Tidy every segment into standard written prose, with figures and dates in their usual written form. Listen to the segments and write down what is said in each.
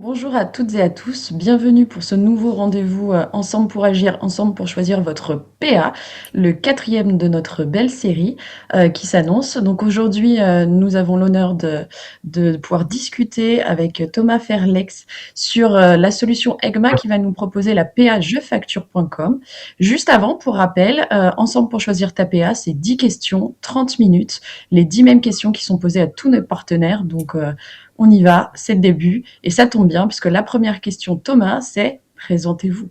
Bonjour à toutes et à tous, bienvenue pour ce nouveau rendez-vous Ensemble pour agir, ensemble pour choisir votre PA, le quatrième de notre belle série qui s'annonce. Donc aujourd'hui, nous avons l'honneur de pouvoir discuter avec Thomas Ferlex sur la solution EGMA qui va nous proposer la PA jefacture.com. Juste avant, pour rappel, Ensemble pour choisir ta PA, c'est 10 questions, 30 minutes, les 10 mêmes questions qui sont posées à tous nos partenaires. Donc on y va, c'est le début. Et ça tombe bien, puisque la première question, Thomas, c'est présentez-vous.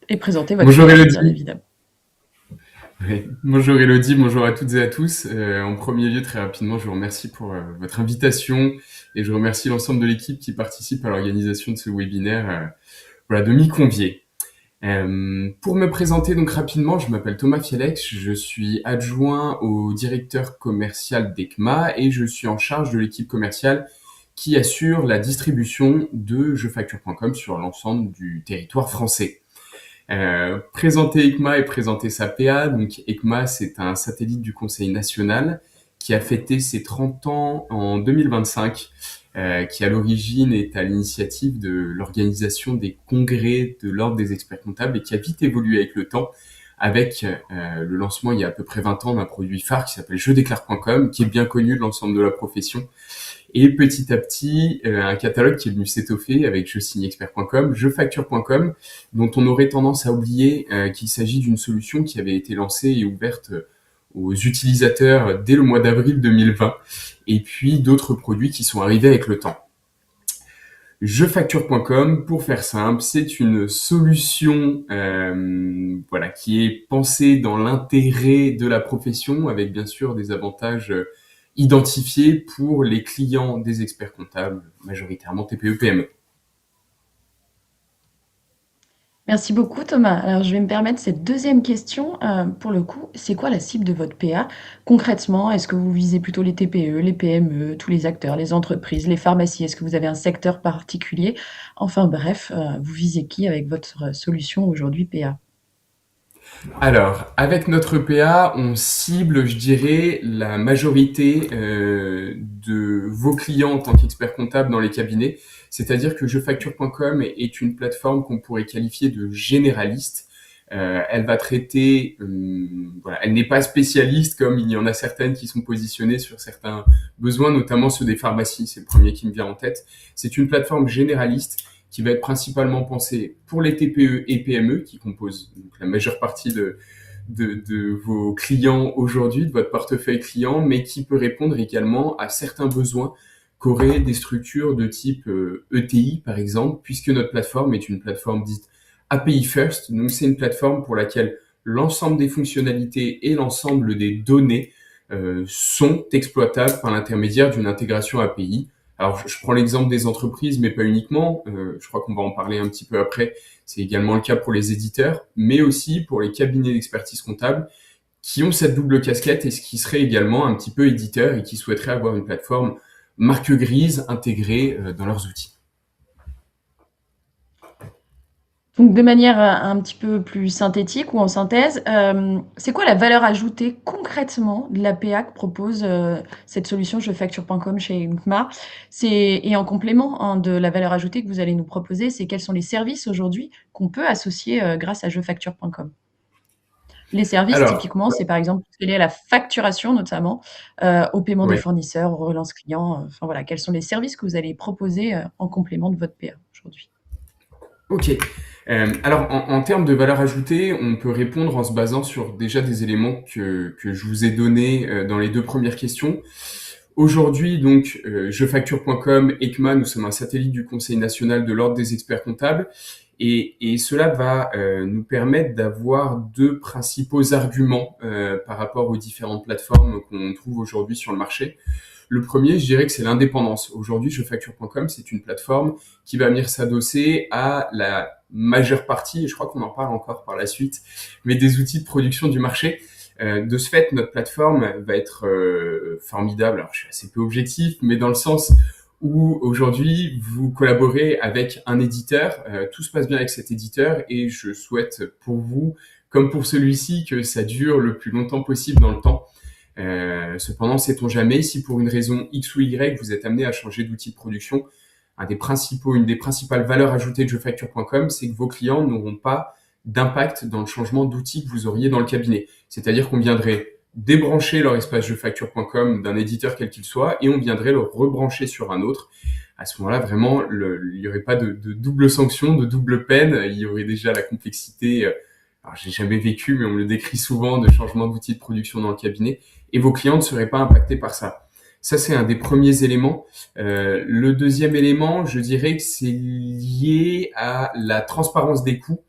Et présentez votre Bonjour PA, bien Elodie. évidemment. Ouais. Bonjour Elodie, bonjour à toutes et à tous. En premier lieu, très rapidement, je vous remercie pour votre invitation et je remercie l'ensemble de l'équipe qui participe à l'organisation de ce webinaire, voilà, de m'y convier. Pour me présenter donc rapidement, je m'appelle Thomas Fialex, je suis adjoint au directeur commercial d'ECMA et je suis en charge de l'équipe commerciale qui assure la distribution de jefacture.com sur l'ensemble du territoire français. Présenter ECMA et présenter sa PA. Donc ECMA, c'est un satellite du Conseil national qui a fêté ses 30 ans en 2025, qui à l'origine est à l'initiative de l'organisation des congrès de l'Ordre des experts comptables et qui a vite évolué avec le temps, avec le lancement il y a à peu près 20 ans d'un produit phare qui s'appelle jedéclare.com, qui est bien connu de l'ensemble de la profession. Et petit à petit, un catalogue qui est venu s'étoffer avec jesignexpert.com, jefacture.com, dont on aurait tendance à oublier qu'il s'agit d'une solution qui avait été lancée et ouverte aux utilisateurs dès le mois d'avril 2020, et puis d'autres produits qui sont arrivés avec le temps. Jefacture.com, pour faire simple, c'est une solution voilà, qui est pensée dans l'intérêt de la profession, avec bien sûr des avantages identifiés pour les clients des experts comptables, majoritairement TPE-PME. Merci beaucoup, Thomas. Alors, je vais me permettre cette deuxième question. Pour le coup, c'est quoi la cible de votre PA? Concrètement, est-ce que vous visez plutôt les TPE, les PME, tous les acteurs, les entreprises, les pharmacies? Est-ce que vous avez un secteur particulier? Enfin bref, vous visez qui avec votre solution aujourd'hui PA? Alors, avec notre PA, on cible, je dirais, la majorité de vos clients en tant qu'experts comptables dans les cabinets. C'est-à-dire que jefacture.com est une plateforme qu'on pourrait qualifier de généraliste. Elle va traiter, voilà, elle n'est pas spécialiste comme il y en a certaines qui sont positionnées sur certains besoins, notamment ceux des pharmacies. C'est le premier qui me vient en tête. C'est une plateforme généraliste qui va être principalement pensé pour les TPE et PME, qui composent donc la majeure partie de vos clients aujourd'hui, de votre portefeuille client, mais qui peut répondre également à certains besoins qu'auraient des structures de type ETI, par exemple, puisque notre plateforme est une plateforme dite API First. Donc, c'est une plateforme pour laquelle l'ensemble des fonctionnalités et l'ensemble des données sont exploitables par l'intermédiaire d'une intégration API. Alors, je prends l'exemple des entreprises, mais pas uniquement. Je crois qu'on va en parler un petit peu après. C'est également le cas pour les éditeurs, mais aussi pour les cabinets d'expertise comptable qui ont cette double casquette et qui seraient également un petit peu éditeurs et qui souhaiteraient avoir une plateforme marque grise intégrée dans leurs outils. Donc de manière, un petit peu plus synthétique ou en synthèse, c'est quoi la valeur ajoutée concrètement de l'APA que propose, cette solution jefacture.com chez Uncma? Et en complément, hein, de la valeur ajoutée que vous allez nous proposer, c'est quels sont les services aujourd'hui qu'on peut associer, grâce à jefacture.com? Les services Alors, typiquement, c'est par exemple tout ce qui est lié à la facturation notamment, au paiement des oui, fournisseurs, aux relances clients, enfin voilà, quels sont les services que vous allez proposer, en complément de votre PA aujourd'hui? ok. Alors, en termes de valeur ajoutée, on peut répondre en se basant sur déjà des éléments que je vous ai donnés dans les deux premières questions. Aujourd'hui, donc, jefacture.com, ECMA, nous sommes un satellite du Conseil national de l'Ordre des experts comptables. Et cela va nous permettre d'avoir deux principaux arguments par rapport aux différentes plateformes qu'on trouve aujourd'hui sur le marché. Le premier, je dirais que c'est l'indépendance. Aujourd'hui, jefacture.com, c'est une plateforme qui va venir s'adosser à la majeure partie, et je crois qu'on en parle encore par la suite, mais des outils de production du marché. De ce fait, notre plateforme va être formidable. Alors, je suis assez peu objectif, mais dans le sens où aujourd'hui, vous collaborez avec un éditeur, tout se passe bien avec cet éditeur, et je souhaite pour vous, comme pour celui-ci, que ça dure le plus longtemps possible dans le temps. Cependant, sait-on jamais, si pour une raison X ou Y, vous êtes amené à changer d'outil de production, une des principales valeurs ajoutées de jefacture.com, c'est que vos clients n'auront pas d'impact dans le changement d'outils que vous auriez dans le cabinet. C'est-à-dire qu'on viendrait débrancher leur espace jefacture.com d'un éditeur quel qu'il soit et on viendrait le rebrancher sur un autre. À ce moment-là, vraiment, il n'y aurait pas de double sanction, de double peine. Il y aurait déjà la complexité. Alors, j'ai jamais vécu, mais on me le décrit souvent, de changement d'outils de production dans le cabinet. Et vos clients ne seraient pas impactés par ça. Ça, c'est un des premiers éléments. Le deuxième élément, je dirais que c'est lié à la transparence des coûts.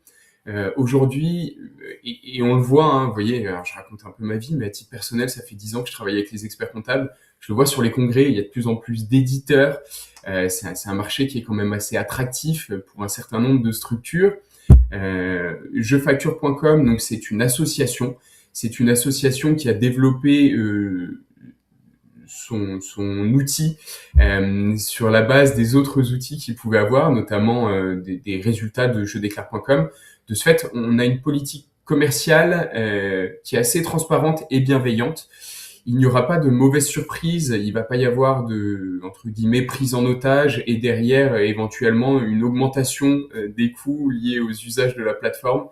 Aujourd'hui, et on le voit, hein, vous voyez, alors je raconte un peu ma vie, mais à titre personnel, ça fait 10 ans que je travaille avec les experts comptables. Je le vois sur les congrès, il y a de plus en plus d'éditeurs. C'est un marché qui est quand même assez attractif pour un certain nombre de structures. Jefacture.com, donc c'est une association. C'est une association qui a développé son outil sur la base des autres outils qu'il pouvait avoir, notamment des résultats de jedéclare.com. De ce fait, on a une politique commerciale qui est assez transparente et bienveillante. Il n'y aura pas de mauvaise surprise, il va pas y avoir de, entre guillemets, prise en otage et derrière éventuellement une augmentation des coûts liés aux usages de la plateforme.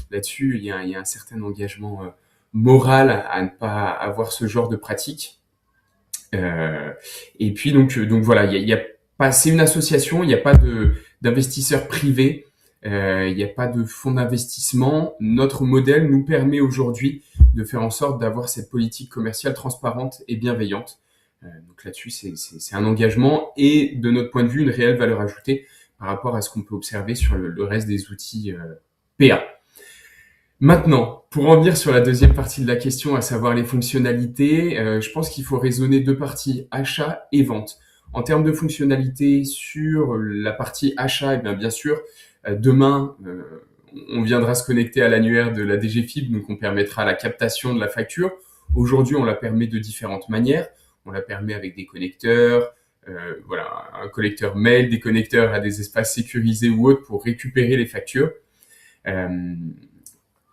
Là-dessus, il y a un certain engagement moral à ne pas avoir ce genre de pratique. Et puis donc voilà, il y a pas, c'est une association, il n'y a pas d'investisseurs privés, il n'y a pas de fonds d'investissement. Notre modèle nous permet aujourd'hui de faire en sorte d'avoir cette politique commerciale transparente et bienveillante. Donc là-dessus, c'est un engagement et de notre point de vue, une réelle valeur ajoutée par rapport à ce qu'on peut observer sur le reste des outils PA. Maintenant, pour en venir sur la deuxième partie de la question, à savoir les fonctionnalités, je pense qu'il faut raisonner deux parties, achat et vente. En termes de fonctionnalités, sur la partie achat, et bien sûr, demain, on viendra se connecter à l'annuaire de la DGFiP, donc on permettra la captation de la facture. Aujourd'hui, on la permet de différentes manières. On la permet avec des connecteurs, voilà, un connecteur mail, des connecteurs à des espaces sécurisés ou autres pour récupérer les factures.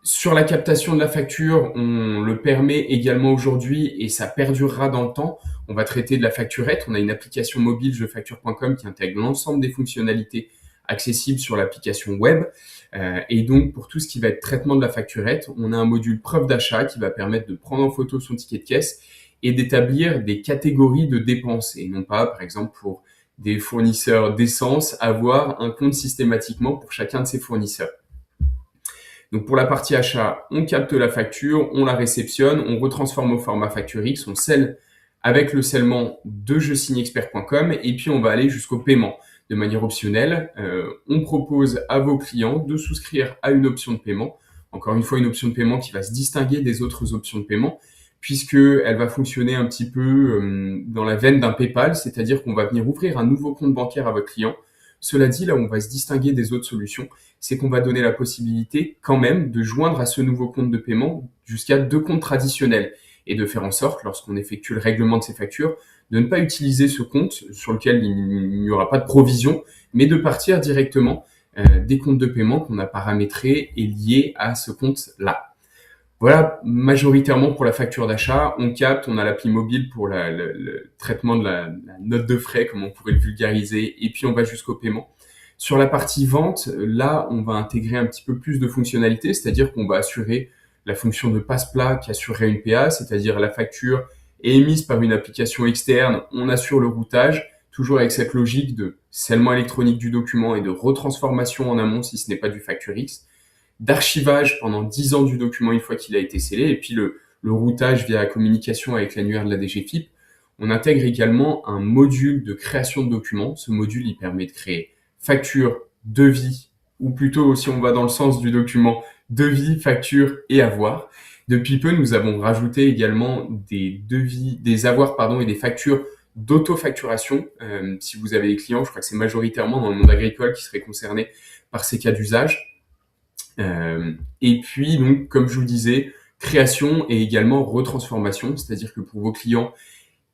Sur la captation de la facture, on le permet également aujourd'hui et ça perdurera dans le temps. On va traiter de la facturette. On a une application mobile jefacture.com qui intègre l'ensemble des fonctionnalités accessibles sur l'application web. Et donc, pour tout ce qui va être traitement de la facturette, on a un module preuve d'achat qui va permettre de prendre en photo son ticket de caisse et d'établir des catégories de dépenses. Et non pas, par exemple, pour des fournisseurs d'essence, avoir un compte systématiquement pour chacun de ces fournisseurs. Donc pour la partie achat, on capte la facture, on la réceptionne, on retransforme au format facture X, on scelle avec le scellement de jesignexpert.com et puis on va aller jusqu'au paiement. De manière optionnelle, on propose à vos clients de souscrire à une option de paiement. Encore une fois, une option de paiement qui va se distinguer des autres options de paiement puisqu'elle va fonctionner un petit peu dans la veine d'un PayPal, c'est-à-dire qu'on va venir ouvrir un nouveau compte bancaire à votre client. Cela dit, là où on va se distinguer des autres solutions, c'est qu'on va donner la possibilité quand même de joindre à ce nouveau compte de paiement jusqu'à 2 comptes traditionnels et de faire en sorte, lorsqu'on effectue le règlement de ces factures, de ne pas utiliser ce compte sur lequel il n'y aura pas de provision, mais de partir directement des comptes de paiement qu'on a paramétrés et liés à ce compte-là. Voilà, majoritairement pour la facture d'achat, on capte, on a l'appli mobile pour le traitement de la note de frais, comme on pourrait le vulgariser, et puis on va jusqu'au paiement. Sur la partie vente, là, on va intégrer un petit peu plus de fonctionnalités, c'est-à-dire qu'on va assurer la fonction de passe-plat qui assurerait une PA, c'est-à-dire la facture est émise par une application externe, on assure le routage, toujours avec cette logique de scellement électronique du document et de retransformation en amont si ce n'est pas du facture X, d'archivage pendant 10 ans du document une fois qu'il a été scellé, et puis le routage via la communication avec l'annuaire de la DGFiP. On intègre également un module de création de documents. Ce module, il permet de créer facture, devis, ou plutôt, si on va dans le sens du document, devis, facture et avoir. Depuis peu, nous avons rajouté également des devis, des avoirs, et des factures d'auto-facturation. Si vous avez des clients, je crois que c'est majoritairement dans le monde agricole qui seraient concernés par ces cas d'usage. Et puis, donc, comme je vous le disais, création et également retransformation, c'est-à-dire que pour vos clients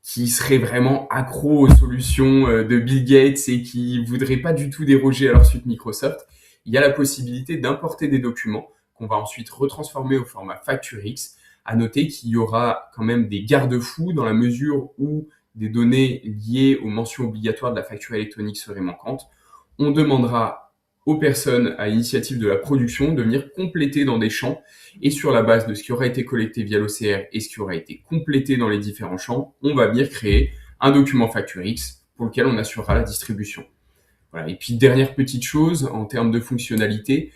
qui seraient vraiment accros aux solutions de Bill Gates et qui voudraient pas du tout déroger à leur suite Microsoft, il y a la possibilité d'importer des documents qu'on va ensuite retransformer au format facture X. À noter qu'il y aura quand même des garde-fous dans la mesure où des données liées aux mentions obligatoires de la facture électronique seraient manquantes, on demandera aux personnes à l'initiative de la production de venir compléter dans des champs, et sur la base de ce qui aura été collecté via l'OCR et ce qui aura été complété dans les différents champs, on va venir créer un document FactureX pour lequel on assurera la distribution. Voilà. Et puis dernière petite chose en termes de fonctionnalité,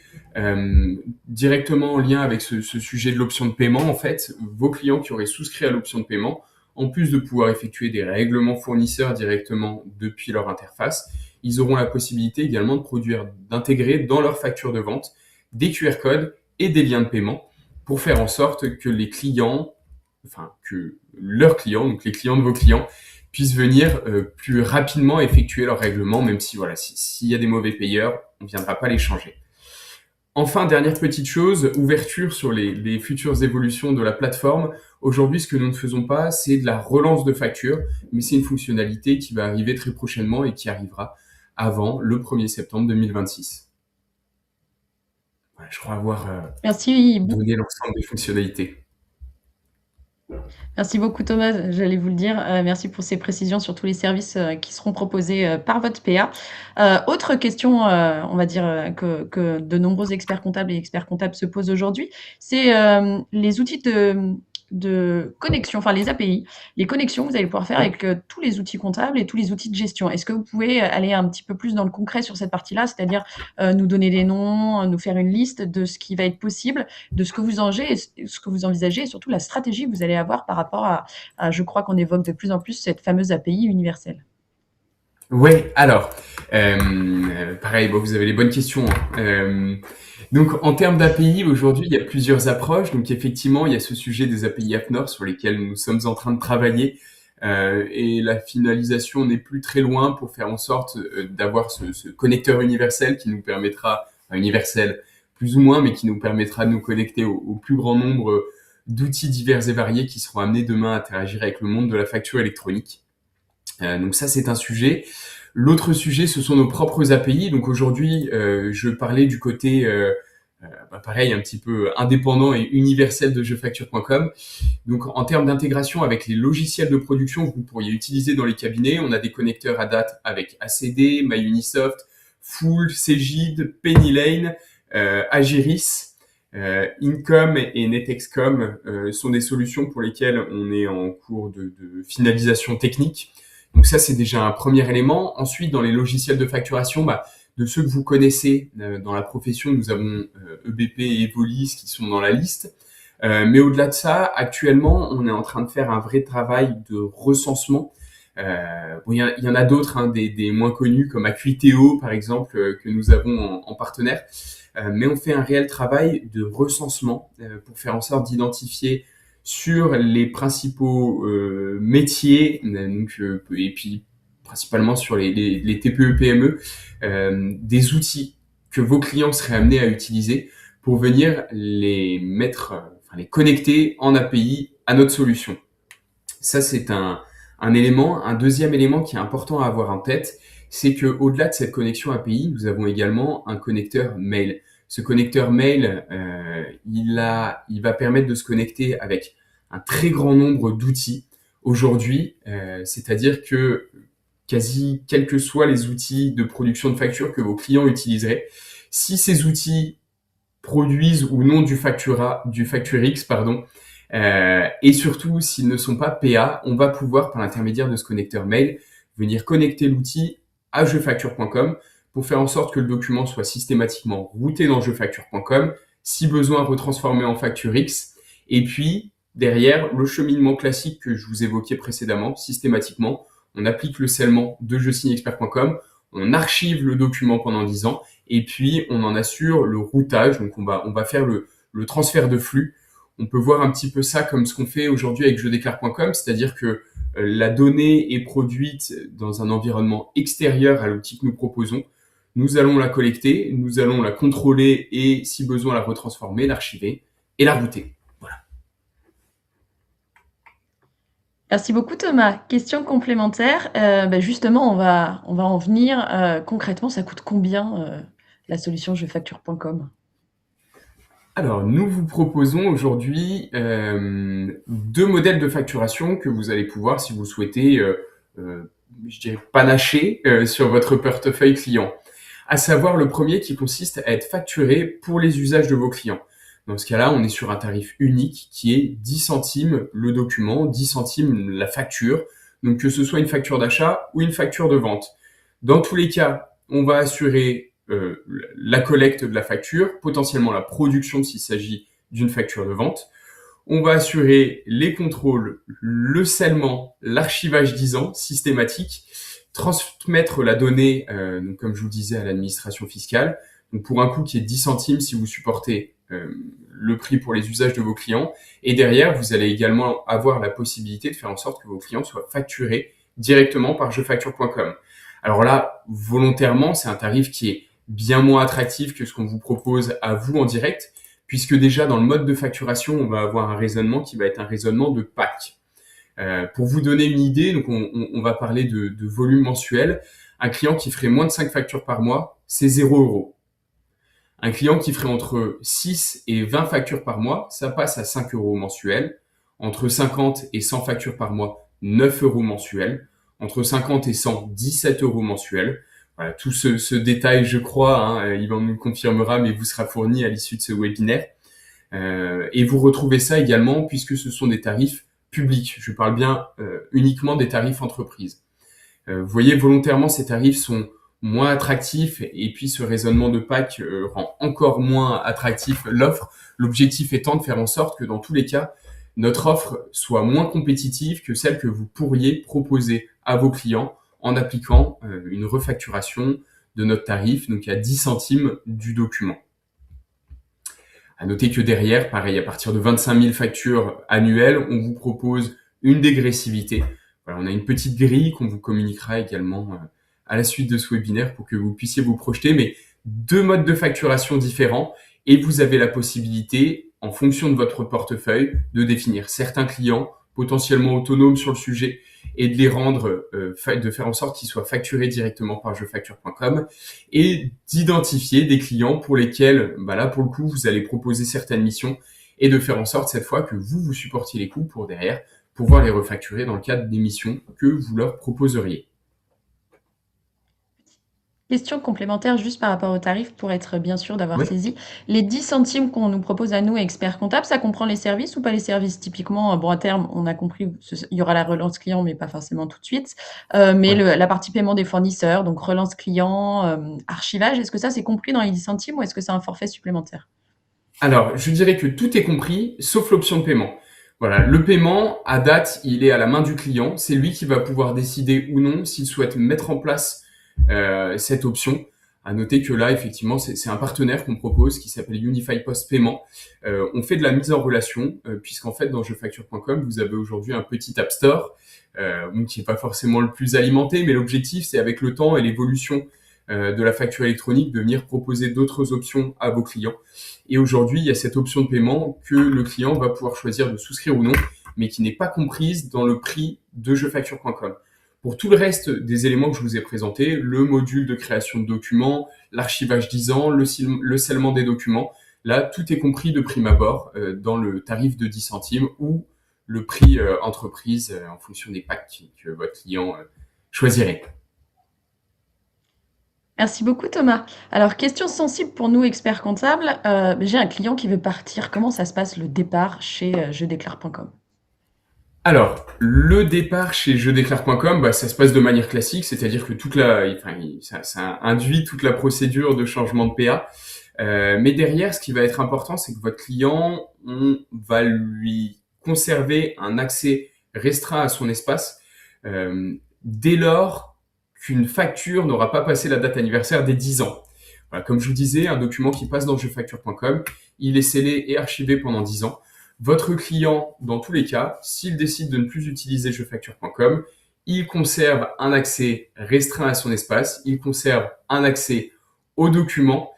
directement en lien avec ce sujet de l'option de paiement, en fait, vos clients qui auraient souscrit à l'option de paiement, en plus de pouvoir effectuer des règlements fournisseurs directement depuis leur interface, ils auront la possibilité également d'intégrer dans leur facture de vente des QR codes et des liens de paiement pour faire en sorte que les clients, enfin que leurs clients, donc les clients de vos clients, puissent venir plus rapidement effectuer leur règlement, même si voilà, s'il y a des mauvais payeurs, on ne viendra pas les changer. Enfin, dernière petite chose, ouverture sur les futures évolutions de la plateforme. Aujourd'hui, ce que nous ne faisons pas, c'est de la relance de factures, mais c'est une fonctionnalité qui va arriver très prochainement et qui arrivera avant le 1er septembre 2026. Voilà, je crois avoir Merci. donné l'ensemble des fonctionnalités. Merci beaucoup Thomas, j'allais vous le dire. Merci pour ces précisions sur tous les services, qui seront proposés, par votre PA. Autre question, on va dire, que de nombreux experts comptables et experts comptables se posent aujourd'hui, c'est, les outils de connexion, enfin les API, les connexions que vous allez pouvoir faire avec, tous les outils comptables et tous les outils de gestion. Est-ce que vous pouvez aller un petit peu plus dans le concret sur cette partie-là? C'est-à-dire, nous donner des noms, nous faire une liste de ce qui va être possible, de ce que vous envisagez et surtout la stratégie que vous allez avoir par rapport à je crois qu'on évoque de plus en plus cette fameuse API universelle. Ouais, alors, pareil, bon, vous avez les bonnes questions, hein. Donc, en termes d'API, aujourd'hui, il y a plusieurs approches. Donc, effectivement, il y a ce sujet des API AppNow sur lesquels nous sommes en train de travailler, et la finalisation n'est plus très loin pour faire en sorte d'avoir ce connecteur universel qui nous permettra, enfin, universel plus ou moins, mais qui nous permettra de nous connecter au plus grand nombre d'outils divers et variés qui seront amenés demain à interagir avec le monde de la facture électronique. Donc ça, c'est un sujet. L'autre sujet, ce sont nos propres API. Donc aujourd'hui, je parlais du côté, pareil, un petit peu indépendant et universel de jefacture.com. Donc en termes d'intégration avec les logiciels de production que vous pourriez utiliser dans les cabinets, on a des connecteurs à date avec ACD, MyUnisoft, Full, Cegid, Pennylane, Agiris. Income et NetExcom sont des solutions pour lesquelles on est en cours de finalisation technique. Donc ça, c'est déjà un premier élément. Ensuite, dans les logiciels de facturation, de ceux que vous connaissez dans la profession, nous avons EBP et Evolis qui sont dans la liste. Mais au-delà de ça, actuellement, on est en train de faire un vrai travail de recensement. Bon, il y en a d'autres, hein, des moins connus comme Acuiteo, par exemple, que nous avons en partenaire. Mais on fait un réel travail de recensement pour faire en sorte d'identifier sur les principaux métiers, donc, et puis principalement sur les TPE-PME, des outils que vos clients seraient amenés à utiliser pour venir les les connecter en API à notre solution. Ça, c'est un élément. Un deuxième élément qui est important à avoir en tête, c'est que au-delà de cette connexion API, nous avons également un connecteur mail. Ce connecteur mail, il va permettre de se connecter avec un très grand nombre d'outils aujourd'hui, c'est-à-dire que quasi quels que soient les outils de production de facture que vos clients utiliseraient, si ces outils produisent ou non du FactureX, pardon, et surtout s'ils ne sont pas PA, on va pouvoir par l'intermédiaire de ce connecteur mail venir connecter l'outil à jefacture.com pour faire en sorte que le document soit systématiquement routé dans jefacture.com, si besoin retransformé en FactureX, et puis derrière le cheminement classique que je vous évoquais précédemment, systématiquement, on applique le scellement de jesignexpert.com, on archive le document pendant 10 ans, et puis on en assure le routage, donc on va faire le transfert de flux. On peut voir un petit peu ça comme ce qu'on fait aujourd'hui avec jedéclare.com, c'est-à-dire que la donnée est produite dans un environnement extérieur à l'outil que nous proposons. Nous allons la collecter, nous allons la contrôler et, si besoin, la retransformer, l'archiver et la router. Voilà. Merci beaucoup Thomas. Question complémentaire. Justement, on va en venir. Concrètement, ça coûte combien la solution jefacture.com? Alors, nous vous proposons aujourd'hui deux modèles de facturation que vous allez pouvoir, si vous souhaitez, je dirais panacher sur votre portefeuille client. À savoir le premier qui consiste à être facturé pour les usages de vos clients. Dans ce cas-là, on est sur un tarif unique qui est 10 centimes le document, 10 centimes la facture, donc que ce soit une facture d'achat ou une facture de vente. Dans tous les cas, on va assurer la collecte de la facture, potentiellement la production s'il s'agit d'une facture de vente. On va assurer les contrôles, le scellement, l'archivage 10 ans systématique, transmettre la donnée, donc comme je vous disais, à l'administration fiscale, donc pour un coût qui est 10 centimes si vous supportez le prix pour les usages de vos clients. Et derrière, vous allez également avoir la possibilité de faire en sorte que vos clients soient facturés directement par jefacture.com. Alors là, volontairement, c'est un tarif qui est bien moins attractif que ce qu'on vous propose à vous en direct, puisque déjà dans le mode de facturation, on va avoir un raisonnement qui va être un raisonnement de pack. Pour vous donner une idée, donc on va parler de volume mensuel. Un client qui ferait moins de 5 factures par mois, c'est 0 euros. Un client qui ferait entre 6 et 20 factures par mois, ça passe à 5 euros mensuels. Entre 50 et 100 factures par mois, 9 euros mensuels. Entre 50 et 100, 17 euros mensuels. Voilà, tout ce détail, je crois, Yvan nous le confirmera, mais vous sera fourni à l'issue de ce webinaire. Et vous retrouvez ça également puisque ce sont des tarifs publics. Je parle bien uniquement des tarifs entreprises. Vous voyez, volontairement, ces tarifs sont moins attractifs et puis ce raisonnement de PAC rend encore moins attractif l'offre. L'objectif étant de faire en sorte que dans tous les cas, notre offre soit moins compétitive que celle que vous pourriez proposer à vos clients en appliquant une refacturation de notre tarif, donc à 10 centimes du document. À noter que derrière, pareil, à partir de 25 000 factures annuelles, on vous propose une dégressivité. Voilà, on a une petite grille qu'on vous communiquera également à la suite de ce webinaire pour que vous puissiez vous projeter, mais deux modes de facturation différents et vous avez la possibilité, en fonction de votre portefeuille, de définir certains clients potentiellement autonomes sur le sujet et de les rendre, de faire en sorte qu'ils soient facturés directement par jefacture.com et d'identifier des clients pour lesquels, là, pour le coup, vous allez proposer certaines missions et de faire en sorte cette fois que vous supportiez les coûts pour derrière pouvoir les refacturer dans le cadre des missions que vous leur proposeriez. Question complémentaire juste par rapport au tarif pour être bien sûr d'avoir Oui. saisi. Les 10 centimes qu'on nous propose à nous, experts comptables, ça comprend les services ou pas les services? Typiquement, bon, à terme, on a compris, il y aura la relance client, mais pas forcément tout de suite. Mais Ouais. la partie paiement des fournisseurs, donc relance client, archivage, est-ce que ça c'est compris dans les 10 centimes ou est-ce que c'est un forfait supplémentaire? Alors, je dirais que tout est compris, sauf l'option de paiement. Voilà, le paiement, à date, il est à la main du client. C'est lui qui va pouvoir décider ou non s'il souhaite mettre en place cette option. À noter que là, effectivement, c'est un partenaire qu'on propose qui s'appelle Unify Post Paiement. On fait de la mise en relation, puisqu'en fait, dans jefacture.com, vous avez aujourd'hui un petit App Store, qui n'est pas forcément le plus alimenté, mais l'objectif, c'est avec le temps et l'évolution de la facture électronique, de venir proposer d'autres options à vos clients. Et aujourd'hui, il y a cette option de paiement que le client va pouvoir choisir de souscrire ou non, mais qui n'est pas comprise dans le prix de jefacture.com. Pour tout le reste des éléments que je vous ai présentés, le module de création de documents, l'archivage 10 ans, le scellement des documents, là, tout est compris de prime abord dans le tarif de 10 centimes ou le prix entreprise en fonction des packs que votre client choisirait. Merci beaucoup Thomas. Alors, question sensible pour nous, experts comptables. J'ai un client qui veut partir. Comment ça se passe le départ chez jedéclare.com? Alors, le départ chez jedéclare.com, ça se passe de manière classique, c'est-à-dire que ça induit toute la procédure de changement de PA. Mais derrière, ce qui va être important, c'est que votre client, on va lui conserver un accès restreint à son espace dès lors qu'une facture n'aura pas passé la date anniversaire des 10 ans. Voilà, comme je vous disais, un document qui passe dans jefacture.com, il est scellé et archivé pendant 10 ans. Votre client, dans tous les cas, s'il décide de ne plus utiliser jefacture.com, il conserve un accès restreint à son espace, il conserve un accès au document,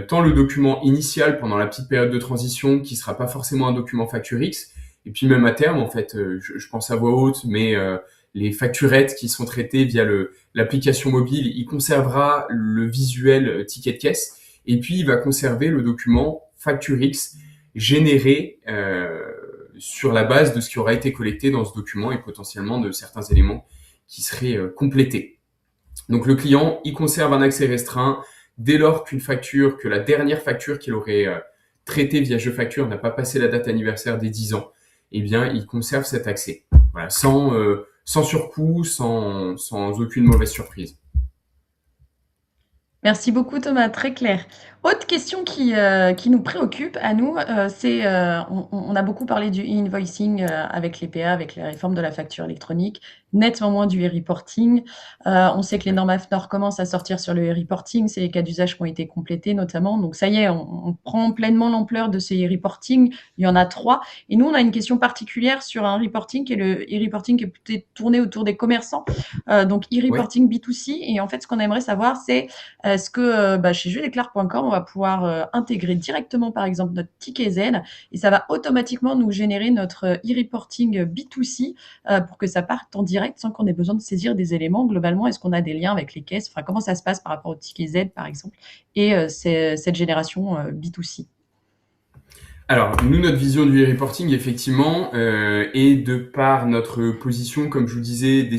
tant le document initial pendant la petite période de transition qui sera pas forcément un document FactureX, et puis même à terme, en fait, je pense à voix haute, mais les facturettes qui sont traitées via l'application mobile, il conservera le visuel ticket de caisse, et puis il va conserver le document facture X générée sur la base de ce qui aura été collecté dans ce document et potentiellement de certains éléments qui seraient complétés. Donc le client, il conserve un accès restreint dès lors que la dernière facture qu'il aurait traitée via JeFacture n'a pas passé la date anniversaire des 10 ans, eh bien il conserve cet accès. Voilà, sans surcoût, sans aucune mauvaise surprise. Merci beaucoup Thomas, très clair. Autre question qui nous préoccupe à nous, c'est, on a beaucoup parlé du e-invoicing avec les PA, avec les réformes de la facture électronique, nettement moins du e-reporting. On sait que les normes AFNOR commencent à sortir sur le e-reporting, c'est les cas d'usage qui ont été complétés notamment. Donc ça y est, on prend pleinement l'ampleur de ces e-reporting. Il y en a 3. Et nous, on a une question particulière sur un reporting qui est le e-reporting qui est peut-être tourné autour des commerçants, donc Ouais. e-reporting B2C. Et en fait, ce qu'on aimerait savoir, c'est est-ce que chez jedéclare.com, on va pouvoir intégrer directement, par exemple, notre ticket Z et ça va automatiquement nous générer notre e-reporting B2C pour que ça parte en direct sans qu'on ait besoin de saisir des éléments. Globalement, est-ce qu'on a des liens avec les caisses? Enfin, comment ça se passe par rapport au ticket Z, par exemple, et cette génération B2C? Alors, nous, notre vision du e-reporting, effectivement, est de par notre position, comme je vous disais,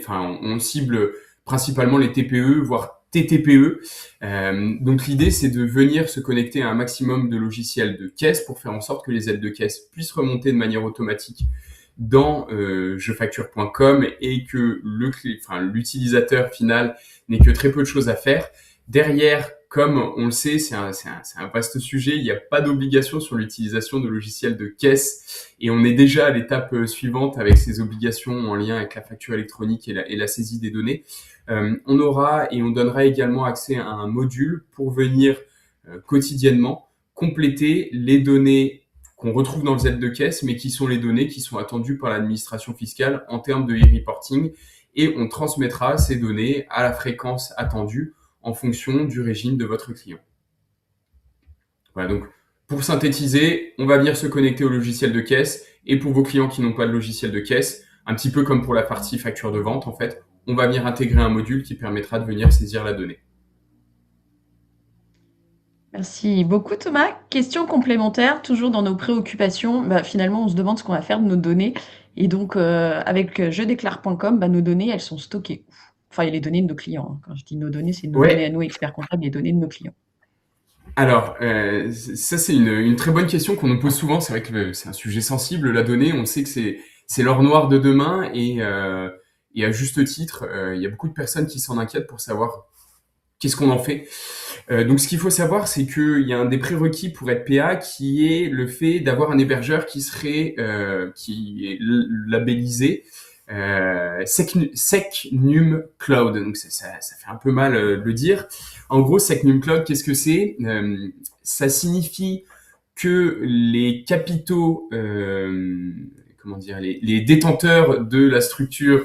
on cible principalement les TPE, voire TTPE. Donc, l'idée, c'est de venir se connecter à un maximum de logiciels de caisse pour faire en sorte que les aides de caisse puissent remonter de manière automatique dans jefacture.com et que l'utilisateur final n'ait que très peu de choses à faire. Derrière, comme on le sait, c'est un vaste sujet. Il n'y a pas d'obligation sur l'utilisation de logiciels de caisse et on est déjà à l'étape suivante avec ces obligations en lien avec la facture électronique et la saisie des données. On aura et on donnera également accès à un module pour venir quotidiennement compléter les données qu'on retrouve dans le Z de caisse, mais qui sont les données qui sont attendues par l'administration fiscale en termes de e-reporting et on transmettra ces données à la fréquence attendue en fonction du régime de votre client. Voilà, donc pour synthétiser, on va venir se connecter au logiciel de caisse et pour vos clients qui n'ont pas de logiciel de caisse, un petit peu comme pour la partie facture de vente en fait, on va venir intégrer un module qui permettra de venir saisir la donnée. Merci beaucoup Thomas. Question complémentaire, toujours dans nos préoccupations, finalement on se demande ce qu'on va faire de nos données et donc avec jedéclare.com, nos données elles sont stockées où? Enfin, il y a les données de nos clients, hein. Quand je dis nos données, c'est nos données à Ouais, nous, experts comptables, les données de nos clients. alors ça c'est une très bonne question qu'on nous pose souvent. C'est vrai que c'est un sujet sensible, la donnée. On sait que c'est l'or noir de demain et à juste titre, il y a beaucoup de personnes qui s'en inquiètent pour savoir qu'est-ce qu'on en fait. Donc ce qu'il faut savoir, c'est qu'il y a un des prérequis pour être PA qui est le fait d'avoir un hébergeur qui est labellisé Secnum Cloud. Donc ça fait un peu mal de le dire. En gros, Secnum Cloud, qu'est-ce que c'est? Ça signifie que les capitaux, les détenteurs de la structure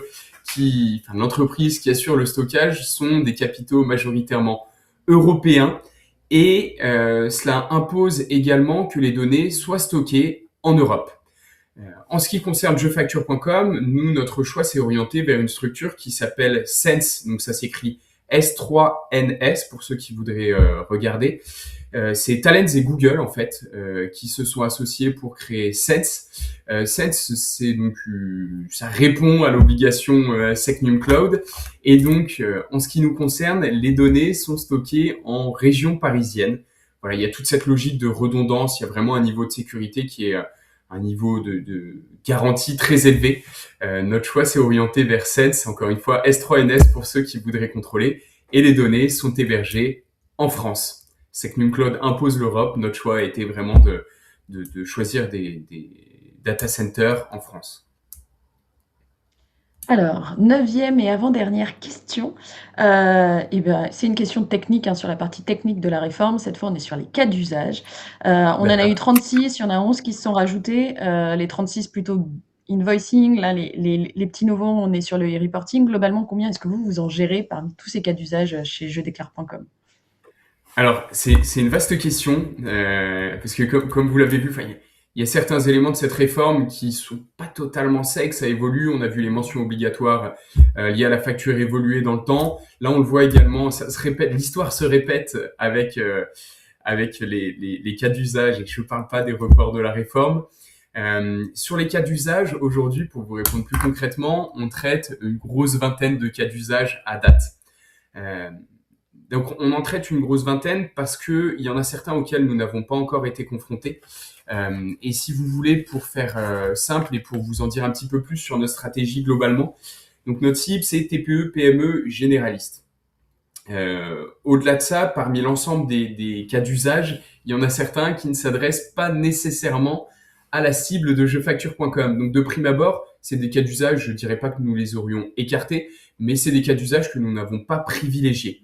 l'entreprise qui assure le stockage sont des capitaux majoritairement européens et cela impose également que les données soient stockées en Europe. En ce qui concerne jefacture.com, nous, notre choix s'est orienté vers une structure qui s'appelle Sense, donc ça s'écrit S3NS pour ceux qui voudraient regarder. C'est Talents et Google en fait qui se sont associés pour créer Sense. Sense, c'est donc ça répond à l'obligation Secnum Cloud et donc en ce qui nous concerne, les données sont stockées en région parisienne. Voilà, il y a toute cette logique de redondance, il y a vraiment un niveau de sécurité qui est un niveau de garantie très élevé. Notre choix s'est orienté vers Sense, encore une fois S3NS pour ceux qui voudraient contrôler, et les données sont hébergées en France. Secnum Cloud impose l'Europe, notre choix a été vraiment de choisir des data centers en France. Alors, neuvième et avant-dernière question. C'est une question technique, hein, sur la partie technique de la réforme. Cette fois, on est sur les cas d'usage. On en a eu D'accord. 36, il y en a 11 qui se sont rajoutés. Les 36 plutôt invoicing. Là, les petits nouveaux, on est sur le e-reporting. Globalement, combien est-ce que vous en gérez parmi tous ces cas d'usage chez jedéclare.com? Alors, c'est une vaste question, parce que comme vous l'avez vu, il y a certains éléments de cette réforme qui sont pas totalement secs, ça évolue. On a vu les mentions obligatoires liées à la facture évoluer dans le temps. Là, on le voit également, ça se répète, l'histoire se répète avec les cas d'usage et que je ne parle pas des reports de la réforme. Sur les cas d'usage, aujourd'hui, pour vous répondre plus concrètement, on traite une grosse vingtaine de cas d'usage à date. Euh, donc, on en traite une grosse vingtaine parce qu'il y en a certains auxquels nous n'avons pas encore été confrontés. Et si vous voulez, pour faire simple et pour vous en dire un petit peu plus sur notre stratégie globalement, donc notre cible, c'est TPE, PME généralistes. Au-delà de ça, parmi l'ensemble des cas d'usage, il y en a certains qui ne s'adressent pas nécessairement à la cible de jefacture.com. Donc de prime abord, c'est des cas d'usage, je dirais pas que nous les aurions écartés, mais c'est des cas d'usage que nous n'avons pas privilégiés.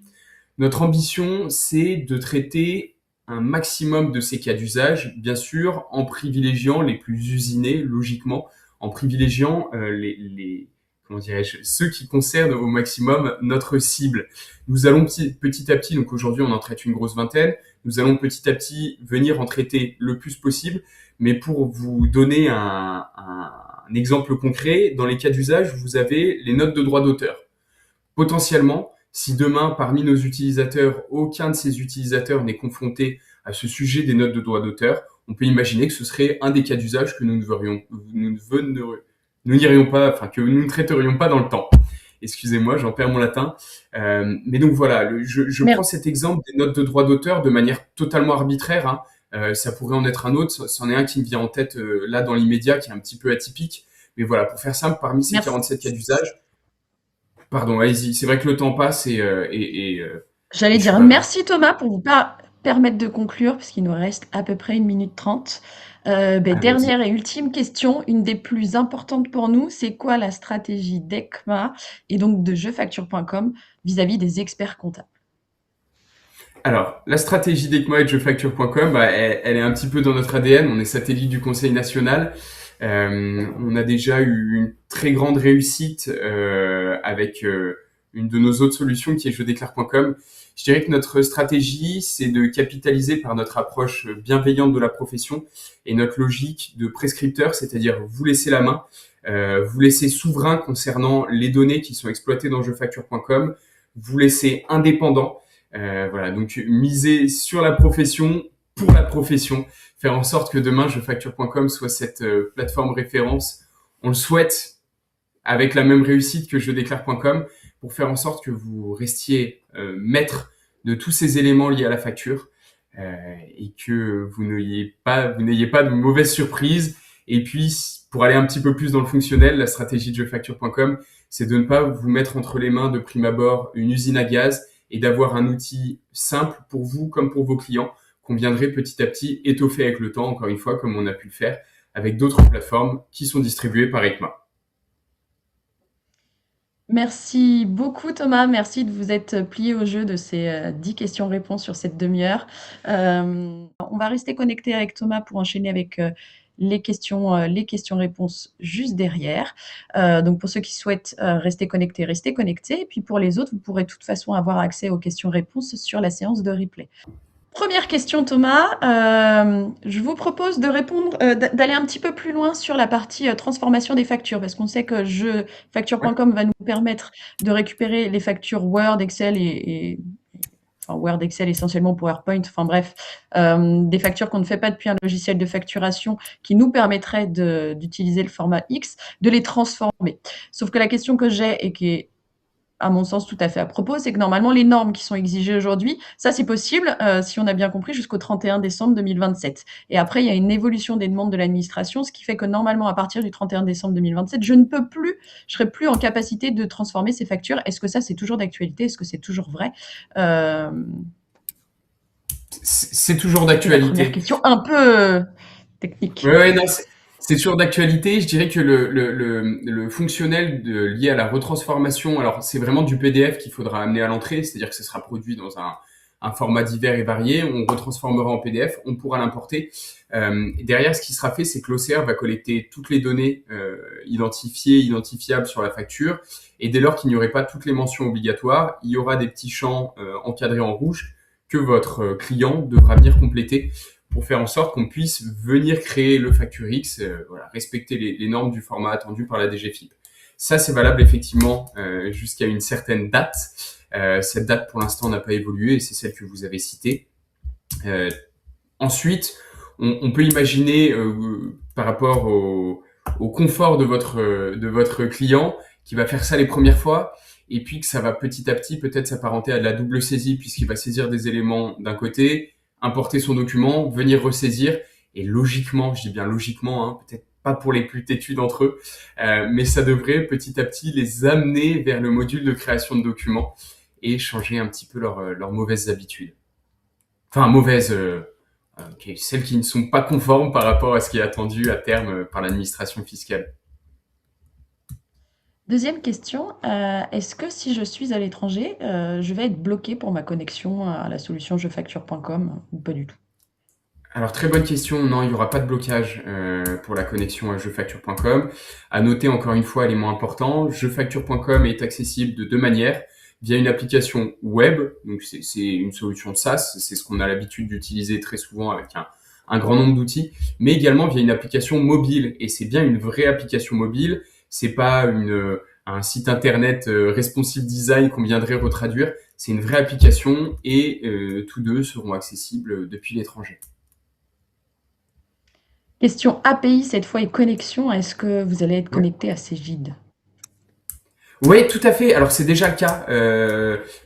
Notre ambition, c'est de traiter un maximum de ces cas d'usage, bien sûr, en privilégiant les plus usinés, logiquement, en privilégiant comment dirais-je, ceux qui concernent au maximum notre cible. Nous allons petit à petit, donc aujourd'hui on en traite une grosse vingtaine, nous allons petit à petit venir en traiter le plus possible, mais pour vous donner un exemple concret, dans les cas d'usage, vous avez les notes de droit d'auteur. Potentiellement, si demain, parmi nos utilisateurs, aucun de ces utilisateurs n'est confronté à ce sujet des notes de droit d'auteur, on peut imaginer que ce serait un des cas d'usage que nous n'irions pas, enfin que nous ne traiterions pas dans le temps. Excusez-moi, j'en perds mon latin. Mais donc voilà, je prends cet exemple des notes de droit d'auteur de manière totalement arbitraire. Hein. Ça pourrait en être un autre. C'en est un qui me vient en tête là dans l'immédiat, qui est un petit peu atypique. Mais voilà, pour faire simple, parmi ces 47 cas d'usage, pardon, allez-y. C'est vrai que le temps passe J'allais et je suis dire pas là. merci Thomas pour vous permettre de conclure, puisqu'il nous reste à peu près 1 minute 30. Allons-y. Dernière et ultime question, une des plus importantes pour nous, c'est quoi la stratégie d'ECMA et donc de jefacture.com vis-à-vis des experts comptables? Alors, la stratégie d'ECMA et de jefacture.com, elle est un petit peu dans notre ADN. On est satellite du Conseil national. On a déjà eu une très grande réussite avec une de nos autres solutions qui est jedéclare.com. Je dirais que notre stratégie, c'est de capitaliser par notre approche bienveillante de la profession et notre logique de prescripteur, c'est-à-dire vous laisser la main, vous laisser souverain concernant les données qui sont exploitées dans jefacture.com, vous laisser indépendant. Voilà, donc miser sur la profession pour la profession, faire en sorte que demain jefacture.com soit cette plateforme référence. On le souhaite avec la même réussite que jedéclare.com pour faire en sorte que vous restiez maître de tous ces éléments liés à la facture et que vous n'ayez pas de mauvaises surprises. Et puis, pour aller un petit peu plus dans le fonctionnel, la stratégie de jefacture.com, c'est de ne pas vous mettre entre les mains de prime abord une usine à gaz et d'avoir un outil simple pour vous comme pour vos clients qu'on viendrait petit à petit étoffer avec le temps, encore une fois, comme on a pu le faire avec d'autres plateformes qui sont distribuées par ECMA. Merci beaucoup Thomas, merci de vous être plié au jeu de ces 10 questions-réponses sur cette demi-heure. On va rester connecté avec Thomas pour enchaîner avec les questions-réponses juste derrière. Donc pour ceux qui souhaitent rester connectés, restez connectés. Et puis pour les autres, vous pourrez de toute façon avoir accès aux questions-réponses sur la séance de replay. Première question, Thomas. Je vous propose de répondre, d'aller un petit peu plus loin sur la partie transformation des factures, parce qu'on sait que Ouais. facture.com va nous permettre de récupérer les factures Word, Excel enfin Word, Excel essentiellement PowerPoint, enfin bref, des factures qu'on ne fait pas depuis un logiciel de facturation qui nous permettrait d'utiliser le format X, de les transformer. Sauf que la question que j'ai et qui est à mon sens tout à fait à propos, c'est que normalement les normes qui sont exigées aujourd'hui, ça c'est possible, si on a bien compris, jusqu'au 31 décembre 2027. Et après, il y a une évolution des demandes de l'administration, ce qui fait que normalement, à partir du 31 décembre 2027, je serai plus en capacité de transformer ces factures. Est-ce que ça c'est toujours d'actualité? Est-ce que c'est toujours vrai? Euh, C'est toujours c'est la première d'actualité. question, un peu technique. Ouais, non, c'est toujours d'actualité. Je dirais que le fonctionnel lié à la retransformation, alors c'est vraiment du PDF qu'il faudra amener à l'entrée, c'est-à-dire que ce sera produit dans un format divers et varié. On retransformera en PDF, on pourra l'importer. Derrière, ce qui sera fait, c'est que l'OCR va collecter toutes les données identifiables sur la facture. Et dès lors qu'il n'y aurait pas toutes les mentions obligatoires, il y aura des petits champs encadrés en rouge que votre client devra venir compléter pour faire en sorte qu'on puisse venir créer le facture X, voilà, respecter les normes du format attendu par la DGFiP. Ça, c'est valable effectivement jusqu'à une certaine date. Cette date, pour l'instant, n'a pas évolué et c'est celle que vous avez citée. Euh, Ensuite, on peut imaginer par rapport au confort de votre client qui va faire ça les premières fois et puis que ça va petit à petit peut-être s'apparenter à de la double saisie puisqu'il va saisir des éléments d'un côté, importer son document, venir ressaisir et logiquement, je dis bien logiquement, hein, peut-être pas pour les plus têtus d'entre eux, mais ça devrait petit à petit les amener vers le module de création de documents et changer un petit peu leurs mauvaises habitudes. Enfin, mauvaises, celles qui ne sont pas conformes par rapport à ce qui est attendu à terme par l'administration fiscale. Deuxième question, est-ce que si je suis à l'étranger, je vais être bloquée pour ma connexion à la solution jefacture.com ou pas du tout? Alors, très bonne question. Non, il n'y aura pas de blocage pour la connexion à jefacture.com. À noter encore une fois, élément important, jefacture.com est accessible de deux manières. Via une application web, donc c'est une solution de SaaS, c'est ce qu'on a l'habitude d'utiliser très souvent avec un grand nombre d'outils, mais également via une application mobile. Et c'est bien une vraie application mobile, c'est pas un site internet responsive design qu'on viendrait retraduire, c'est une vraie application et tous deux seront accessibles depuis l'étranger. Question API cette fois et connexion, est-ce que vous allez être Ouais. connecté à Cegid? Oui, tout à fait. Alors c'est déjà le cas.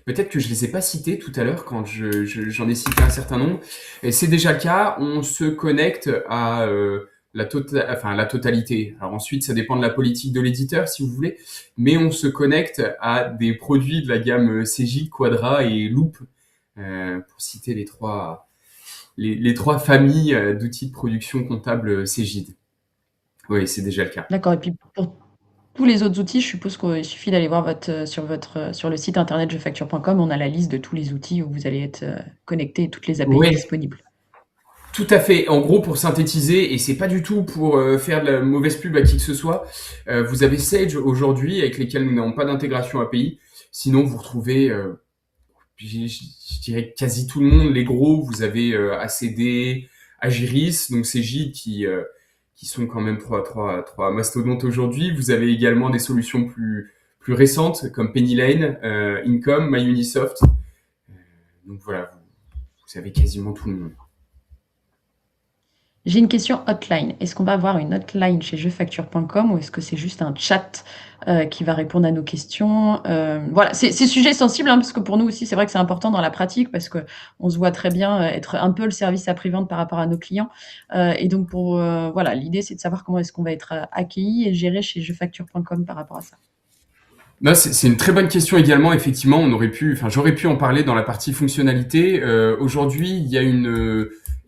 Peut-être que je les ai pas cités tout à l'heure quand j'en ai cité un certain nombre. Et c'est déjà le cas. On se connecte à la totalité. Alors ensuite, ça dépend de la politique de l'éditeur, si vous voulez, mais on se connecte à des produits de la gamme CJ, Quadra et Loop, pour citer les trois familles d'outils de production comptable Cegid. Oui, c'est déjà le cas. D'accord, et puis pour tous les autres outils, je suppose qu'il suffit d'aller voir sur le site internet jefacture.com, on a la liste de tous les outils où vous allez être connecté et toutes les API Oui, disponibles. tout à fait. En gros, pour synthétiser, et c'est pas du tout pour faire de la mauvaise pub à qui que ce soit, vous avez Sage aujourd'hui avec lesquels nous n'avons pas d'intégration API. Sinon, vous retrouvez, je dirais quasi tout le monde, les gros. Vous avez ACD, Agiris, donc c'est J qui sont quand même trois mastodontes aujourd'hui. Vous avez également des solutions plus récentes comme Pennylane, Income, MyUnisoft. Donc voilà, vous avez quasiment tout le monde. J'ai une question hotline. Est-ce qu'on va avoir une hotline chez jefacture.com ou est-ce que c'est juste un chat qui va répondre à nos questions? Voilà, c'est sujet sensible hein, parce que pour nous aussi, c'est vrai que c'est important dans la pratique parce que on se voit très bien être un peu le service après-vente par rapport à nos clients. Et donc voilà, l'idée c'est de savoir comment est-ce qu'on va être accueilli et géré chez jefacture.com par rapport à ça. Non, c'est une très bonne question également. Effectivement, j'aurais pu en parler dans la partie fonctionnalité. Aujourd'hui, il y a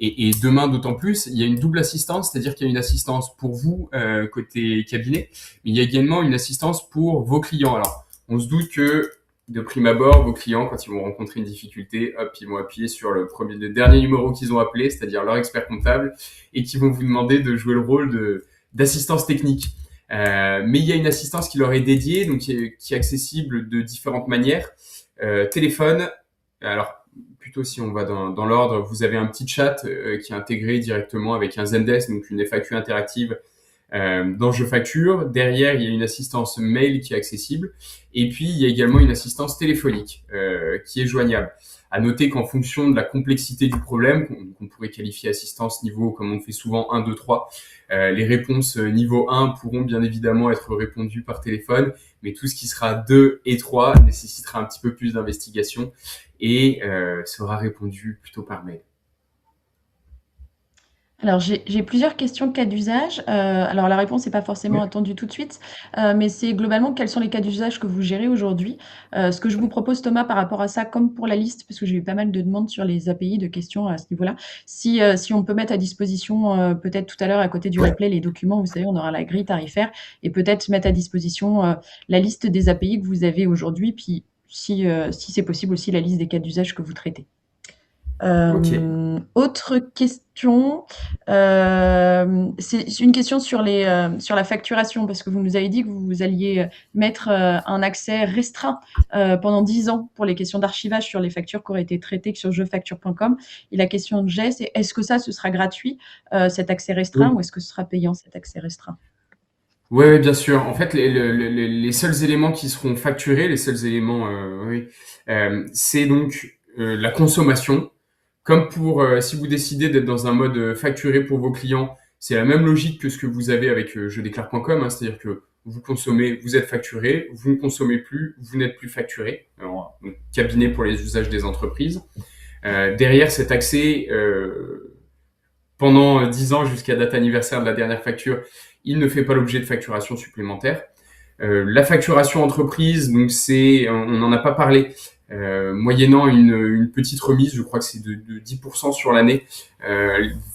et demain d'autant plus, il y a une double assistance, c'est-à-dire qu'il y a une assistance pour vous côté cabinet, mais il y a également une assistance pour vos clients. Alors, on se doute que de prime abord, vos clients, quand ils vont rencontrer une difficulté, hop, ils vont appuyer sur le dernier numéro qu'ils ont appelé, c'est-à-dire leur expert comptable, et qui vont vous demander de jouer le rôle d'assistance technique. Mais il y a une assistance qui leur est dédiée, donc qui est accessible de différentes manières. Téléphone, alors plutôt si on va dans l'ordre, vous avez un petit chat qui est intégré directement avec un Zendesk, donc une FAQ interactive dans Je Facture. Derrière, il y a une assistance mail qui est accessible. Et puis, il y a également une assistance téléphonique qui est joignable. À noter qu'en fonction de la complexité du problème, qu'on pourrait qualifier assistance niveau, comme on le fait souvent, 1, 2, 3, les réponses niveau 1 pourront bien évidemment être répondues par téléphone, mais tout ce qui sera 2 et 3 nécessitera un petit peu plus d'investigation et sera répondu plutôt par mail. Alors, j'ai plusieurs questions cas d'usage. Alors, la réponse n'est pas forcément attendue tout de suite, mais c'est globalement quels sont les cas d'usage que vous gérez aujourd'hui. Ce que je vous propose, Thomas, par rapport à ça, comme pour la liste, parce que j'ai eu pas mal de demandes sur les API, de questions à ce niveau-là, si on peut mettre à disposition, peut-être tout à l'heure, à côté du Ouais. replay, les documents, vous savez, on aura la grille tarifaire, et peut-être mettre à disposition la liste des API que vous avez aujourd'hui, puis si c'est possible aussi, la liste des cas d'usage que vous traitez. Ok. Autre question, c'est une question sur sur la facturation, parce que vous nous avez dit que vous alliez mettre un accès restreint pendant 10 ans pour les questions d'archivage sur les factures qui auraient été traitées sur jefacture.com. Et la question que j'ai, c'est est-ce que ça, ce sera gratuit, cet accès restreint, ou est-ce que ce sera payant, cet accès restreint? Oui, ouais, bien sûr. En fait, les seuls éléments qui seront facturés, les seuls éléments, oui, c'est donc la consommation. Comme pour si vous décidez d'être dans un mode facturé pour vos clients, c'est la même logique que ce que vous avez avec jedéclare.com, hein, c'est-à-dire que vous consommez, vous êtes facturé, vous ne consommez plus, vous n'êtes plus facturé. Alors, donc, cabinet pour les usages des entreprises. Derrière cet accès, pendant 10 ans jusqu'à date anniversaire de la dernière facture, il ne fait pas l'objet de facturation supplémentaire. La facturation entreprise, donc on n'en a pas parlé, moyennant une petite remise, je crois que c'est de 10% sur l'année.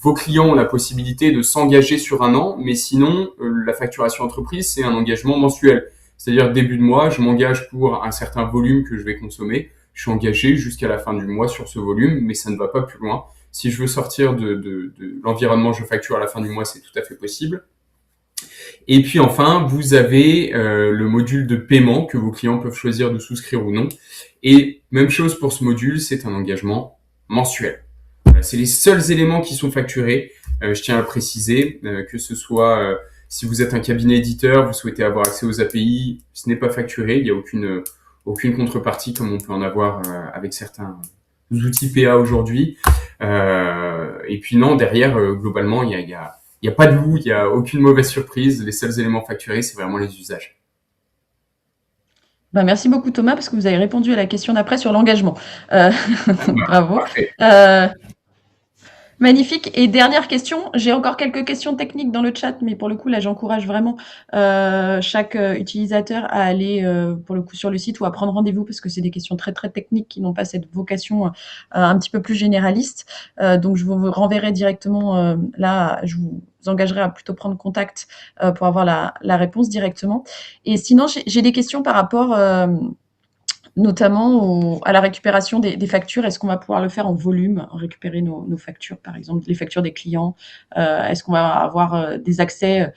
Vos clients ont la possibilité de s'engager sur un an, mais sinon, la facturation entreprise, c'est un engagement mensuel. C'est-à-dire, début de mois, je m'engage pour un certain volume que je vais consommer. Je suis engagé jusqu'à la fin du mois sur ce volume, mais ça ne va pas plus loin. Si je veux sortir de l'environnement je facture à la fin du mois, c'est tout à fait possible. Et puis enfin, vous avez le module de paiement que vos clients peuvent choisir de souscrire ou non. Et même chose pour ce module, c'est un engagement mensuel. C'est les seuls éléments qui sont facturés. Je tiens à le préciser, que ce soit si vous êtes un cabinet éditeur, vous souhaitez avoir accès aux API, ce n'est pas facturé. Il n'y a aucune contrepartie comme on peut en avoir avec certains outils PA aujourd'hui. Et puis non, derrière, globalement, il y a pas de loup, il y a aucune mauvaise surprise. Les seuls éléments facturés, c'est vraiment les usages. Merci beaucoup Thomas, parce que vous avez répondu à la question d'après sur l'engagement. Bravo. Parfait. Magnifique. Et dernière question, j'ai encore quelques questions techniques dans le chat, mais pour le coup, là, j'encourage vraiment chaque utilisateur à aller, pour le coup, sur le site ou à prendre rendez-vous, parce que c'est des questions très, très techniques qui n'ont pas cette vocation un petit peu plus généraliste. Donc, je vous renverrai directement là, je vous engagerai à plutôt prendre contact pour avoir la réponse directement. Et sinon, j'ai des questions par rapport notamment à la récupération des factures. Est-ce qu'on va pouvoir le faire en volume, récupérer nos factures, par exemple, les factures des clients? Est-ce qu'on va avoir des accès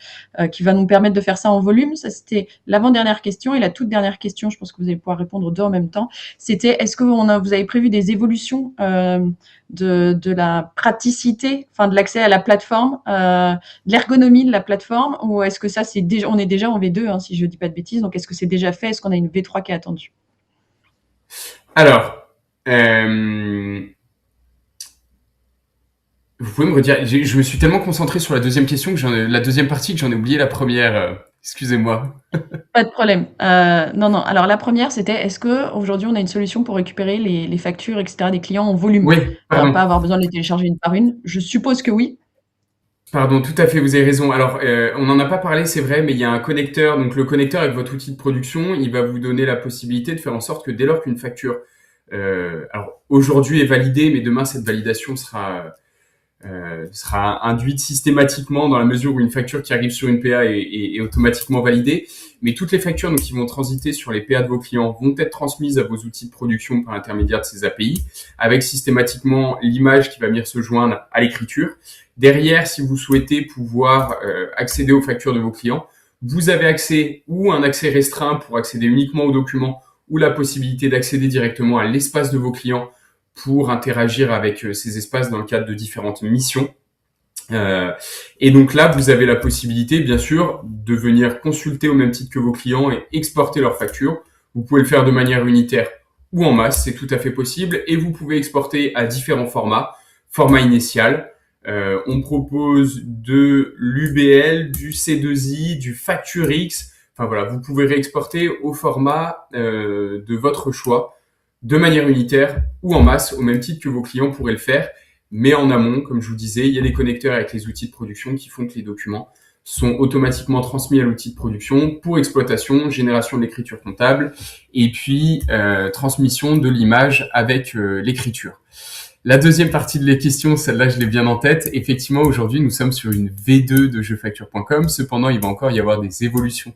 qui va nous permettre de faire ça en volume? Ça, c'était l'avant-dernière question. Et la toute dernière question, je pense que vous allez pouvoir répondre deux en même temps, c'était est-ce que vous avez prévu des évolutions de la praticité, enfin de l'accès à la plateforme, de l'ergonomie de la plateforme, ou est-ce que ça, on est déjà en V2, hein, si je dis pas de bêtises, donc est-ce que c'est déjà fait? Est-ce qu'on a une V3 qui est attendue? Alors, vous pouvez me redire, je me suis tellement concentré sur la deuxième question la deuxième partie que j'en ai oublié la première. Excusez-moi. Pas de problème. Non. Alors la première, c'était est-ce que aujourd'hui on a une solution pour récupérer les factures, etc. des clients en volume, Oui, pardon. pas avoir besoin de les télécharger une par une. Je suppose que oui. Pardon, tout à fait, vous avez raison. Alors, on n'en a pas parlé, c'est vrai, mais il y a un connecteur. Donc, le connecteur avec votre outil de production, il va vous donner la possibilité de faire en sorte que dès lors qu'une facture, alors aujourd'hui est validée, mais demain cette validation sera induite systématiquement dans la mesure où une facture qui arrive sur une PA est automatiquement validée. Mais toutes les factures donc, qui vont transiter sur les PA de vos clients vont être transmises à vos outils de production par l'intermédiaire de ces API, avec systématiquement l'image qui va venir se joindre à l'écriture. Derrière, si vous souhaitez pouvoir accéder aux factures de vos clients, vous avez accès ou un accès restreint pour accéder uniquement aux documents ou la possibilité d'accéder directement à l'espace de vos clients pour interagir avec ces espaces dans le cadre de différentes missions. Et donc là, vous avez la possibilité, bien sûr, de venir consulter au même titre que vos clients et exporter leurs factures. Vous pouvez le faire de manière unitaire ou en masse, c'est tout à fait possible. Et vous pouvez exporter à différents formats. Format initial, on propose de l'UBL, du C2I, du FactureX. Enfin voilà, vous pouvez réexporter au format de votre choix, de manière unitaire ou en masse, au même titre que vos clients pourraient le faire. Mais en amont, comme je vous disais, il y a des connecteurs avec les outils de production qui font que les documents sont automatiquement transmis à l'outil de production pour exploitation, génération de l'écriture comptable et puis transmission de l'image avec l'écriture. La deuxième partie de les questions, celle-là, je l'ai bien en tête. Effectivement, aujourd'hui, nous sommes sur une V2 de jefacture.com. Cependant, il va encore y avoir des évolutions.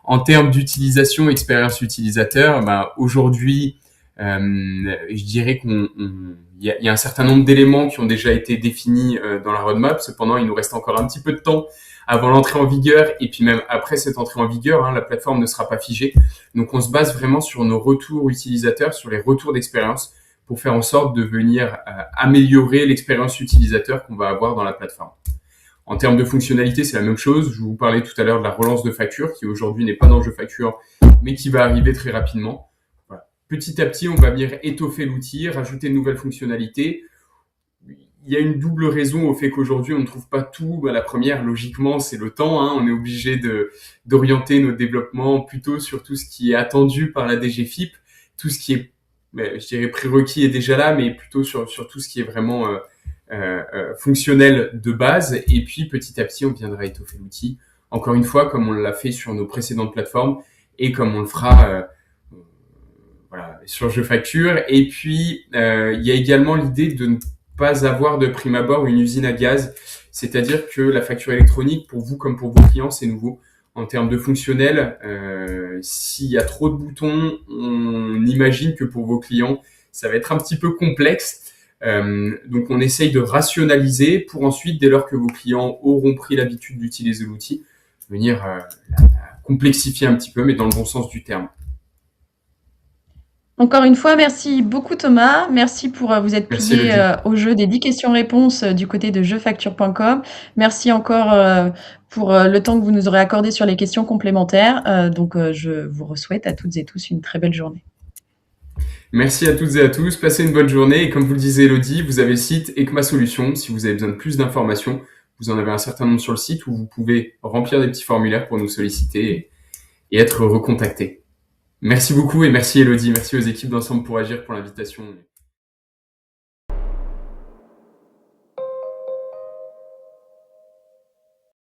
En termes d'utilisation, expérience utilisateur, aujourd'hui, je dirais il y a un certain nombre d'éléments qui ont déjà été définis dans la roadmap. Cependant, il nous reste encore un petit peu de temps avant l'entrée en vigueur et puis même après cette entrée en vigueur, la plateforme ne sera pas figée. Donc, on se base vraiment sur nos retours utilisateurs, sur les retours d'expérience pour faire en sorte de venir améliorer l'expérience utilisateur qu'on va avoir dans la plateforme. En termes de fonctionnalité, c'est la même chose. Je vous parlais tout à l'heure de la relance de facture qui aujourd'hui n'est pas dans Je Facture, mais qui va arriver très rapidement. Voilà. Petit à petit, on va venir étoffer l'outil, rajouter de nouvelles fonctionnalités il y a une double raison au fait qu'aujourd'hui on ne trouve pas tout. La première, logiquement, c'est le temps, hein. On est obligé d'orienter nos développements plutôt sur tout ce qui est attendu par la DGFiP, tout ce qui est, je dirais, prérequis est déjà là, mais plutôt sur tout ce qui est vraiment fonctionnel de base. Et puis petit à petit, on viendra étoffer l'outil. Encore une fois, comme on l'a fait sur nos précédentes plateformes et comme on le fera voilà, sur Je Facture. Et puis, il y a également l'idée de ne pas avoir de prime abord une usine à gaz. C'est-à-dire que la facture électronique, pour vous comme pour vos clients, c'est nouveau. En termes de fonctionnel, s'il y a trop de boutons, on imagine que pour vos clients, ça va être un petit peu complexe. Donc, on essaye de rationaliser pour ensuite, dès lors que vos clients auront pris l'habitude d'utiliser l'outil, venir complexifier un petit peu, mais dans le bon sens du terme. Encore une fois, merci beaucoup Thomas. Merci pour vous être Merci plié Elodie. au jeu des 10 questions-réponses du côté de jefacture.com. Merci encore pour le temps que vous nous aurez accordé sur les questions complémentaires. Donc, je vous souhaite à toutes et tous une très belle journée. Merci à toutes et à tous. Passez une bonne journée. Et comme vous le disait Elodie, vous avez le site ECMA Solutions. Si vous avez besoin de plus d'informations, vous en avez un certain nombre sur le site où vous pouvez remplir des petits formulaires pour nous solliciter et être recontacté. Merci beaucoup et merci Elodie. Merci aux équipes d'Ensemble pour Agir pour l'invitation.